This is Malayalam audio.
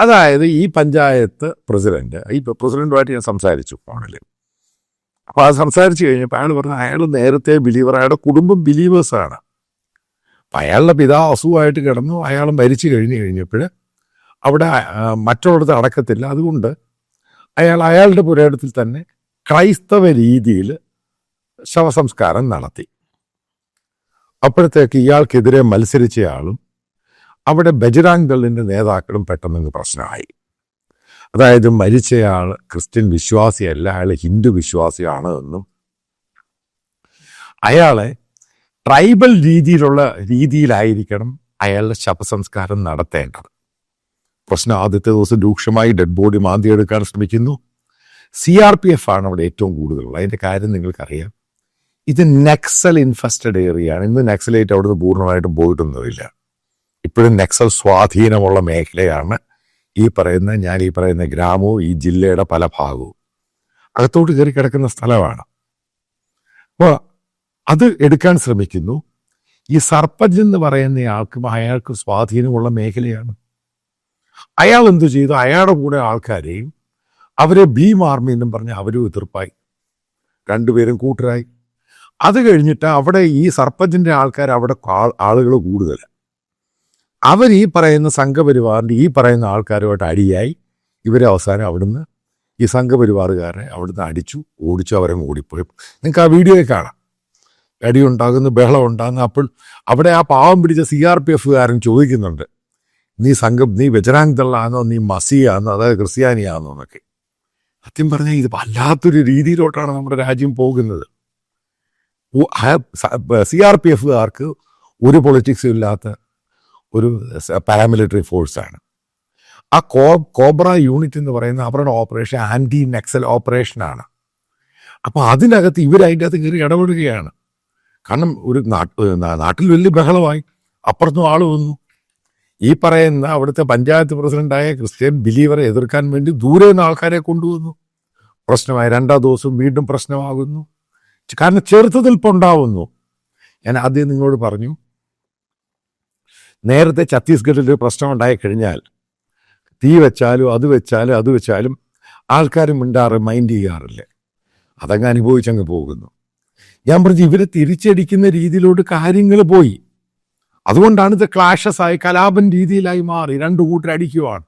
അതായത് ഈ പഞ്ചായത്ത് പ്രസിഡന്റുമായിട്ട് ഞാൻ സംസാരിച്ചു ഫോണിൽ. അപ്പോൾ അത് സംസാരിച്ച് കഴിഞ്ഞപ്പോൾ അയാൾ പറഞ്ഞു അയാൾ നേരത്തെ ബിലീവർ, അയാളുടെ കുടുംബം ബിലീവേഴ്സാണ്. അപ്പം അയാളുടെ പിതാവ് അസുഖമായിട്ട് കിടന്നു, അയാൾ മരിച്ചു കഴിഞ്ഞപ്പോൾ അവിടെ മറ്റുള്ളിടത്ത് അടക്കത്തില്ല. അതുകൊണ്ട് അയാളുടെ പുരയിടത്തിൽ തന്നെ ക്രൈസ്തവ രീതിയിൽ ശവസംസ്കാരം നടത്തി. അപ്പോഴത്തേക്ക് ഇയാൾക്കെതിരെ മത്സരിച്ചയാളും അവിടെ ബജ്റാംഗ് ദളിൻ്റെ നേതാക്കളും പെട്ടെന്ന് പ്രശ്നമായി. അതായത് മരിച്ചയാൾ ക്രിസ്ത്യൻ വിശ്വാസിയല്ല, അയാൾ ഹിന്ദു വിശ്വാസിയാണ് എന്നും അയാളെ ട്രൈബൽ രീതിയിലായിരിക്കണം അയാളുടെ ശവസംസ്കാരം നടത്തേണ്ടത്. പ്രശ്നം ആദ്യത്തെ ദിവസം രൂക്ഷമായി. ഡെഡ് ബോഡി മാന്തിയെടുക്കാൻ ശ്രമിക്കുന്നു. CRPF ആണ് അവിടെ ഏറ്റവും കൂടുതലുള്ളത്. അതിൻ്റെ കാര്യം നിങ്ങൾക്കറിയാം, ഇത് നക്സൽ ഇൻഫെസ്റ്റഡ് ഏരിയയാണ്. ഇന്ന് നക്സലേറ്റ് അവിടുന്ന് പൂർണ്ണമായിട്ടും പോയിട്ടൊന്നുമില്ല. ഇപ്പോഴും നക്സൽ സ്വാധീനമുള്ള മേഖലയാണ് ഈ പറയുന്ന ഗ്രാമവും ഈ ജില്ലയുടെ പല ഭാഗവും. അകത്തോട്ട് കയറി കിടക്കുന്ന സ്ഥലമാണ്. അപ്പോൾ അത് എടുക്കാൻ ശ്രമിക്കുന്നു. ഈ സർപ്പഞ്ച് എന്ന് പറയുന്ന അയാൾക്ക് സ്വാധീനമുള്ള മേഖലയാണ്. അയാൾ എന്തു ചെയ്തു? അയാളുടെ കൂടെ ആൾക്കാരെയും അവരെ ഭീം ആർമി എന്നും പറഞ്ഞ് അവരും എതിർപ്പായി. രണ്ടുപേരും കൂട്ടരായി. അത് കഴിഞ്ഞിട്ട് അവിടെ ഈ സർപ്പഞ്ചിൻ്റെ ആൾക്കാർ അവിടെ ആളുകൾ കൂടുതൽ. അവർ ഈ പറയുന്ന സംഘപരിവാറിൻ്റെ ഈ പറയുന്ന ആൾക്കാരുമായിട്ട് അടിയായി. ഇവരെ അവസാനം അവിടുന്ന് ഈ സംഘപരിവാറുകാരെ അവിടുന്ന് ഓടിച്ചു, അവരെ ഓടിപ്പോയി. നിങ്ങൾക്ക് ആ വീഡിയോയിൽ കാണാം. അടിയുണ്ടാകുന്നു, ബഹളം ഉണ്ടാകുന്നു. അപ്പോൾ അവിടെ ആ പാവം പിടിച്ച CRPFകാരൻ ചോദിക്കുന്നുണ്ട്, നീ ബജ്റാംഗ് ദളാണോ, നീ മസിയാണോ, അതായത് ക്രിസ്ത്യാനിയാണോ എന്നൊക്കെ. സത്യം പറഞ്ഞാൽ ഇത് വല്ലാത്തൊരു രീതിയിലോട്ടാണ് നമ്മുടെ രാജ്യം പോകുന്നത്. CRPFകാർക്ക് ഒരു പൊളിറ്റിക്സും ഇല്ലാത്ത ഒരു പാരാമിലിറ്ററി ഫോഴ്സാണ്. ആ കോബ്ര യൂണിറ്റ് എന്ന് പറയുന്ന അവരുടെ ഓപ്പറേഷൻ ആൻറ്റി നക്സൽ ഓപ്പറേഷനാണ്. അപ്പോൾ അതിനകത്ത് ഇവരതിൻ്റെ അകത്ത് കയറി ഇടപെടുകയാണ്. കാരണം ഒരു നാട്ടിൽ വലിയ ബഹളമായി. അപ്പുറത്തും ആൾ വന്നു. ഈ പറയുന്ന അവിടുത്തെ പഞ്ചായത്ത് പ്രസിഡന്റായ ക്രിസ്ത്യൻ ബിലീവറെ എതിർക്കാൻ വേണ്ടി ദൂരെ നിന്ന് ആൾക്കാരെ കൊണ്ടുവന്നു. പ്രശ്നമായി. രണ്ടാം ദിവസം വീണ്ടും പ്രശ്നമാകുന്നു. കാരണം ചെറുത്തുനിൽപ്പുണ്ടാവുന്നു. ഞാൻ ആദ്യം നിങ്ങളോട് പറഞ്ഞു, നേരത്തെ ഛത്തീസ്ഗഡിൽ ഒരു പ്രശ്നം ഉണ്ടായി കഴിഞ്ഞാൽ തീ വെച്ചാലും അത് വെച്ചാലും ആൾക്കാർ മൈൻഡ് ചെയ്യാറില്ല. അതങ്ങ് അനുഭവിച്ചങ്ങ് പോകുന്നു. ഞാൻ പറഞ്ഞു ഇവരെ തിരിച്ചടിക്കുന്ന രീതിയിലോട്ട് കാര്യങ്ങൾ പോയി. അതുകൊണ്ടാണ് ഇത് ക്ലാഷസായി കലാപൻ രീതിയിലായി മാറി. രണ്ടു കൂട്ടരടിക്കുവാണ്.